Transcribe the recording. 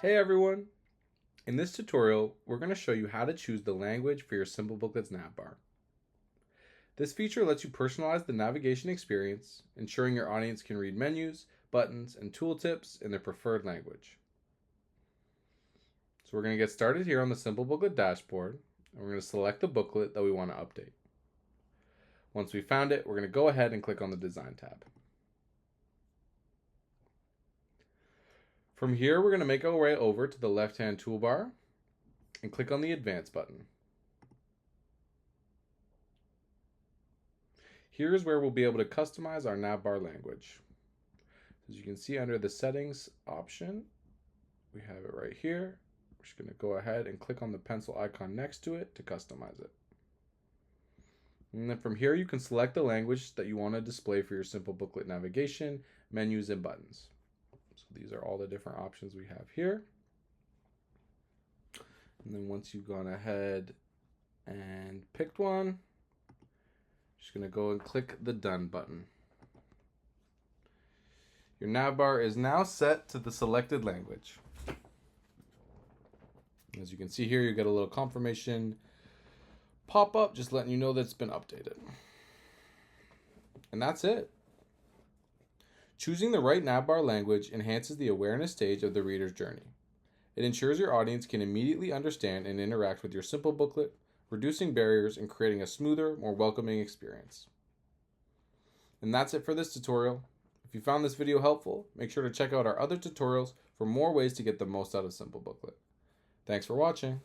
Hey everyone! In this tutorial, we're going to show you how to choose the language for your Simplebooklets navbar. This feature lets you personalize the navigation experience, ensuring your audience can read menus, buttons, and tooltips in their preferred language. So we're going to get started here on the Simplebooklet dashboard, and we're going to select the booklet that we want to update. Once we found it, we're going to go ahead and click on the Design tab. From here, we're going to make our way over to the left-hand toolbar and click on the Advanced button. Here's where we'll be able to customize our Navbar language. As you can see under the Settings option, we have it right here. We're just going to go ahead and click on the pencil icon next to it to customize it. And then from here, you can select the language that you want to display for your Simplebooklet navigation, menus, and buttons. So these are all the different options we have here. And then once you've gone ahead and picked one, just going to go and click the Done button. Your navbar is now set to the selected language. As you can see here, you get a little confirmation pop-up just letting you know that it's been updated. And that's it. Choosing the right navbar language enhances the awareness stage of the reader's journey. It ensures your audience can immediately understand and interact with your Simplebooklet, reducing barriers and creating a smoother, more welcoming experience. And that's it for this tutorial. If you found this video helpful, make sure to check out our other tutorials for more ways to get the most out of Simplebooklet. Thanks for watching.